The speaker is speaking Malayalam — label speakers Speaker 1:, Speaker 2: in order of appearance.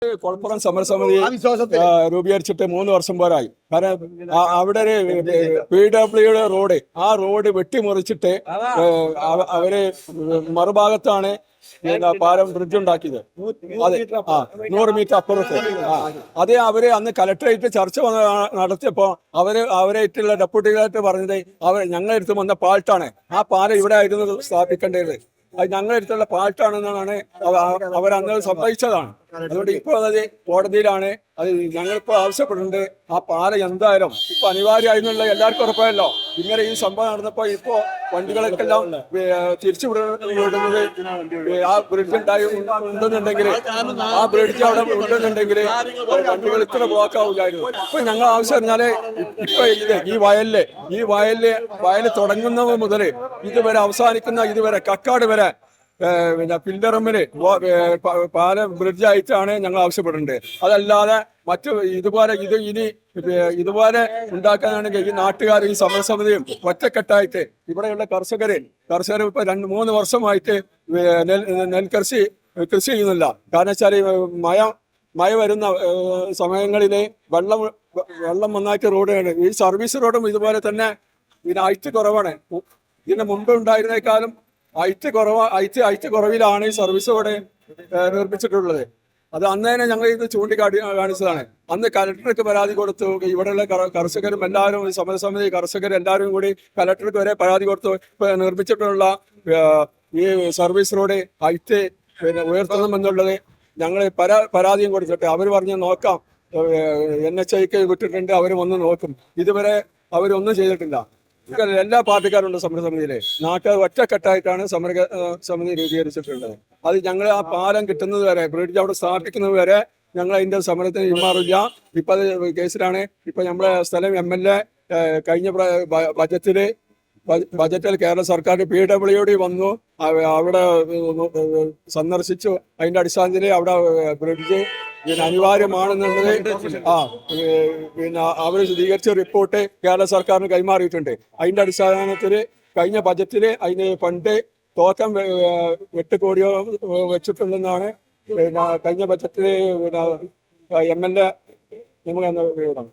Speaker 1: കൊളപ്പുറം സമരസമിതി രൂപീകരിച്ചിട്ട് 3 വർഷം പോരായി. കാരണം അവിടെ ഒരു PWD റോഡ്, ആ റോഡ് വെട്ടിമുറിച്ചിട്ട് അവര് മറുഭാഗത്താണ് പാലം ബ്രിഡ്ജ് ഉണ്ടാക്കിയത്. അതെ, 100 മീറ്റർ അപ്പുറത്ത്. അതേ അവര് അന്ന് കലക്ടറേറ്റ് ചർച്ച നടത്തിയപ്പോ അവരായിട്ടുള്ള ഡെപ്യൂട്ടികളായിട്ട് പറഞ്ഞത് ഞങ്ങളെടുത്ത് വന്ന പാൾട്ടാണ്, ആ പാലം ഇവിടെ ആയിരുന്നു സ്ഥാപിക്കേണ്ടത്, അത് ഞങ്ങളെടുത്തുള്ള പാൾട്ടാണെന്നാണ് അവരന്ന് സമ്മതിച്ചതാണ്. അതുകൊണ്ട് ഇപ്പോൾ അത് കോടതിയിലാണ്. അത് ഞങ്ങളിപ്പോൾ ആവശ്യപ്പെടുന്നുണ്ട്, ആ പാലം എന്തായാലും ഇപ്പൊ അനിവാര്യമായിരുന്നുള്ള എല്ലാവർക്കും ഉറപ്പായല്ലോ. ഇങ്ങനെ ഈ സംഭവം നടന്നപ്പോൾ ഇപ്പോ വണ്ടികളൊക്കെല്ലാം തിരിച്ചു വിടുന്നത് ആ ബ്രിഡ്ജ് ഉണ്ടെന്നുണ്ടെങ്കിൽ, ആ ബ്രിഡ്ജ് അവിടെ ഉണ്ടെന്നുണ്ടെങ്കിൽ വണ്ടികൾ ഇത്ര ബ്ലോക്ക് ആവില്ലായിരുന്നു. ഇപ്പൊ ഞങ്ങൾ ആവശ്യം പറഞ്ഞാല് ഇപ്പൊ ഈ വയല് തുടങ്ങുന്നത് മുതൽ ഇതുവരെ അവസാനിക്കുന്ന ഇതുവരെ കക്കാട് വരെ പിന്നെ പില്ലറമ്മില് പാലം ബ്രിഡ്ജ് ആയിട്ടാണ് ഞങ്ങൾ ആവശ്യപ്പെടുന്നത്. അതല്ലാതെ മറ്റു ഇതുപോലെ ഉണ്ടാക്കാനാണെങ്കിൽ ഈ നാട്ടുകാർ, ഈ സമരസമിതിയും ഒറ്റക്കെട്ടായിട്ട് ഇവിടെയുള്ള കർഷകർ ഇപ്പൊ 2-3 വർഷമായിട്ട് നെൽകൃഷി ചെയ്യുന്നില്ല. കാരണം വെച്ചാൽ മഴ വരുന്ന സമയങ്ങളില് വെള്ളം നന്നായിട്ട് റോഡാണ്. ഈ സർവീസ് റോഡും ഇതുപോലെ തന്നെ ഇതിന് ഹൈറ്റ് കുറവാണ്. ഇതിന് മുമ്പ് ഉണ്ടായിരുന്നേക്കാളും ഹൈറ്റ് കുറവിലാണ് ഈ സർവീസ് റോഡ് നിർമ്മിച്ചിട്ടുള്ളത്. അത് അന്ന് തന്നെ ഞങ്ങൾ ഇത് കാണിച്ചതാണ്. അന്ന് കലക്ടർക്ക് പരാതി കൊടുത്തു. ഇവിടെയുള്ള കർഷകരും എല്ലാവരും, സമരസമിതി കർഷകരെല്ലാവരും കൂടി കലക്ടർക്ക് വരെ പരാതി കൊടുത്തു. ഇപ്പൊ നിർമ്മിച്ചിട്ടുള്ള ഈ സർവീസ് റോഡ് ഹൈറ്റ് ഉയർത്തണമെന്നുള്ളത് ഞങ്ങൾ പരാതിയും കൊടുത്തിട്ട് അവർ പറഞ്ഞ് നോക്കാം, NHIക്ക് വിട്ടിട്ടുണ്ട്, അവർ വന്ന് നോക്കും. ഇതുവരെ അവരൊന്നും ചെയ്തിട്ടില്ല. എല്ലാ പാർട്ടിക്കാരുണ്ട് സമരസമിതിയിലെ. നാട്ടുകാർ ഒറ്റക്കെട്ടായിട്ടാണ് സമരസമിതി രൂപീകരിച്ചിട്ടുള്ളത്. അത് ഞങ്ങൾ ആ പാലം കിട്ടുന്നത് വരെ, ബ്രിഡ്ജ് അവിടെ സ്ഥാപിക്കുന്നത് വരെ ഞങ്ങൾ അതിന്റെ സമരത്തിന് പിന്മാറില്ല. ഇപ്പൊ അത് കേസിലാണ്. ഇപ്പൊ നമ്മുടെ സ്ഥലം MLA കഴിഞ്ഞ ബജറ്റിൽ കേരള സർക്കാർ PWD വന്നു, അവിടെ സന്ദർശിച്ചു. അതിന്റെ അടിസ്ഥാനത്തിൽ അവിടെ ബ്രിഡ്ജ് അനിവാര്യമാണെന്നുള്ളത് പിന്നെ അവർ സ്വീകരിച്ച റിപ്പോർട്ട് കേരള സർക്കാരിന് കൈമാറിയിട്ടുണ്ട്. അതിന്റെ അടിസ്ഥാനത്തിൽ കഴിഞ്ഞ ബജറ്റില് അതിന് ഫണ്ട് തോക്കം 8 കോടിയോ വെച്ചിട്ടുണ്ടെന്നാണ് പിന്നെ കഴിഞ്ഞ ബജറ്റില് MLA നമുക്ക്